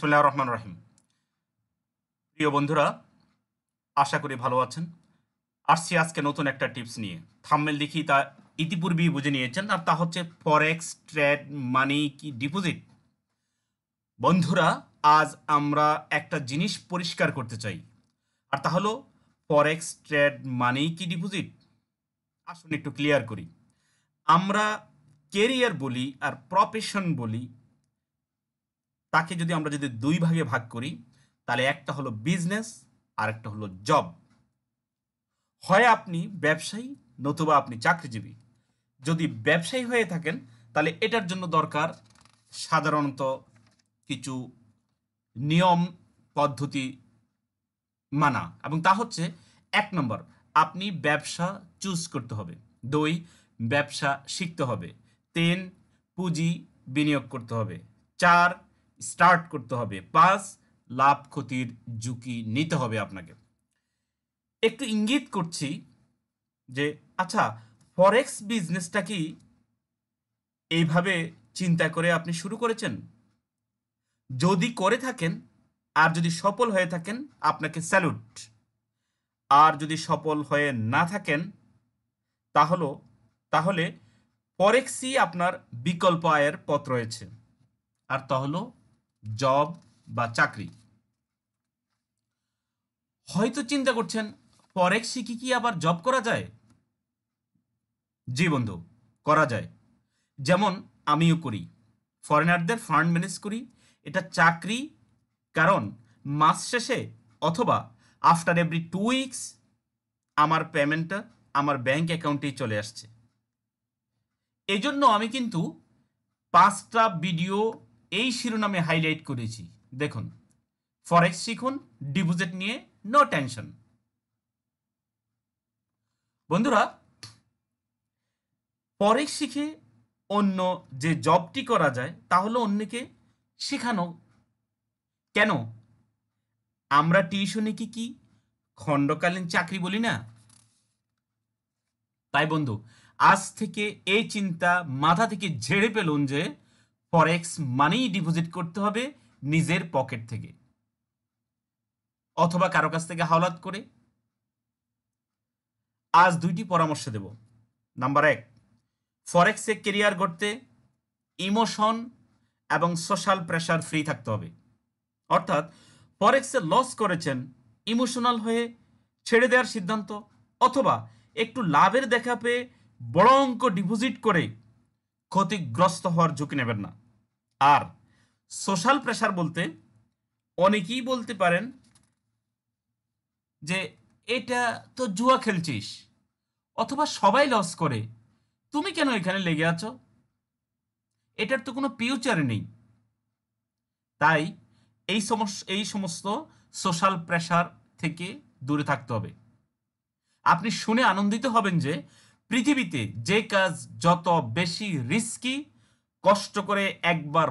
বিসমিল্লাহির রহমানির রহিম। প্রিয় বন্ধুরা, আশা করি ভালো আছেন। আসছি আজকে নতুন একটা টিপস নিয়ে। থাম্বনেল দেখি তা ইতিপূর্বেই বুঝে নিয়েছেন, আর তা হচ্ছে ফরেক্স ট্রেড মানি কি ডিপোজিট। বন্ধুরা, আজ আমরা একটা জিনিস পরিষ্কার করতে চাই, আর তা হলো ফরেক্স ট্রেড মানি কি ডিপোজিট। আসুন একটু ক্লিয়ার করি। আমরা কেরিয়ার বলি আর প্রফেশন বলি, তাকে আমরা যদি দুই ভাগে ভাগ করি, তাহলে একটা হলো বিজনেস আর একটা হলো জব। হয় আপনি ব্যবসায়ী, নতুবা আপনি চাকরিজীবী। যদি ব্যবসায়ী হয়ে থাকেন, তাহলে এটার জন্য দরকার সাধারণত কিছু নিয়ম পদ্ধতি মানা, এবং তা হচ্ছে: 1 নম্বর, আপনি ব্যবসা চুজ করতে হবে। 2, ব্যবসা শিখতে হবে। 3, পুঁজি বিনিয়োগ করতে হবে। 4, স্টার্ট করতে হবে। 5, লাভ ক্ষতির ঝুঁকি নিতে হবে আপনাকে। একটু ইঙ্গিত করছি যে আচ্ছা, ফরেক্স বিজনেসটা কি এইভাবে চিন্তা করে আপনি শুরু করেছেন? যদি করে থাকেন আর যদি সফল হয়ে থাকেন, আপনাকে স্যালুট। আর যদি সফল হয়ে না থাকেন, তাহলে তাহলে ফরেক্সই আপনার বিকল্প আয়ের পথ রয়েছে, আর তা হলো জব বা চাকরি। হয়তো চিন্তা করছেন, ফরেক্স শিখে কি আবার জব করা যায়? জি বন্ধু, করা যায়। যেমন আমিও করি, ফরেনারদের ফান্ড ম্যানেজ করি। এটা চাকরি, কারণ মাস শেষে অথবা আফটার এভরি 2 উইকস আমার পেমেন্টটা আমার ব্যাংক অ্যাকাউন্টেই চলে আসছে। এই জন্য আমি কিন্তু 5টা ভিডিও এই শিরোনামে হাইলাইট করেছি। দেখুন, ফরেক্স শিখুন, ডিপোজিট নিয়ে নো টেনশন। বন্ধুরা, ফরেক্স শিখে অন্য যে জবটি করা যায়, তা হলো অন্যকে শেখানো। কেন? আমরা টিউশনি কি খণ্ডকালীন চাকরি বলি না? তাই বন্ধু, আজ থেকে এই চিন্তা মাথা থেকে ঝেড়ে ফেলুন যে ফরেক্স মানেই ডিপোজিট করতে হবে নিজের পকেট থেকে, অথবা কারো কাছ থেকে হাওলাত করে। আজ 2টি পরামর্শ দেব। নাম্বার 1, ফরেক্সে কেরিয়ার গড়তে ইমোশন এবং সোশ্যাল প্রেশার ফ্রি থাকতে হবে। অর্থাৎ ফরেক্সে লস করেছেন, ইমোশনাল হয়ে ছেড়ে দেওয়ার সিদ্ধান্ত, অথবা একটু লাভের দেখা পেয়ে বড় অঙ্ক ডিপোজিট করে ক্ষতিগ্রস্ত হওয়ার ঝুঁকি নেবেন না। আর সোশ্যাল প্রেশার বলতে অনেকেই বলতে পারেন যে এটা তো জুয়া খেলছিস, অথবা সবাই লস করে, তুমি কেন এখানে লেগে আছো? এটার তো কোনো ফিউচার নেই। তাই এই সমস্ত সোশ্যাল প্রেশার থেকে দূরে থাকতে হবে। আপনি শুনে আনন্দিত হবেন যে পৃথিবীতে যে কাজ যত বেশি রিস্কি, কষ্ট করে একবার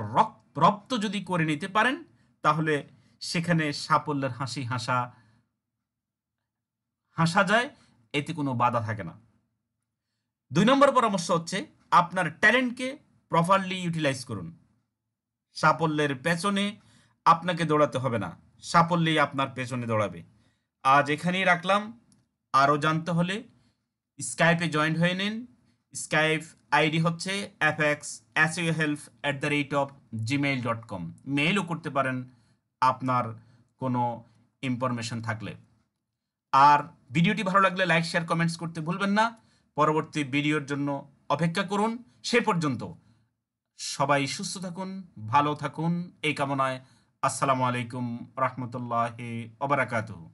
রপ্ত যদি করে নিতে পারেন, তাহলে সেখানে সাফল্যের হাসি হাসা যায়, এতে কোনো বাধা থাকে না। 2 নম্বর পরামর্শ হচ্ছে, আপনার ট্যালেন্টকে প্রপারলি ইউটিলাইজ করুন। সাফল্যের পেছনে আপনাকে দৌড়াতে হবে না, সাফল্যই আপনার পেছনে দৌড়াবে। আজ এখানেই রাখলাম। আরও জানতে হলে স্কাইপে জয়েন হয়ে নিন। স্কাইপ আইডি হচ্ছে fxsuhelp@gmail.com। মেইলও করতে পারেন আপনার কোনো ইনফরমেশন থাকলে। আর ভিডিওটি ভালো লাগলে লাইক, শেয়ার, কমেন্টস করতে ভুলবেন না। পরবর্তী ভিডিওর জন্য অপেক্ষা করুন। সে পর্যন্ত সবাই সুস্থ থাকুন, ভালো থাকুন, এই কামনায়। আসসালামু আলাইকুম রহমতুল্লাহ ওবারাকাতুহু।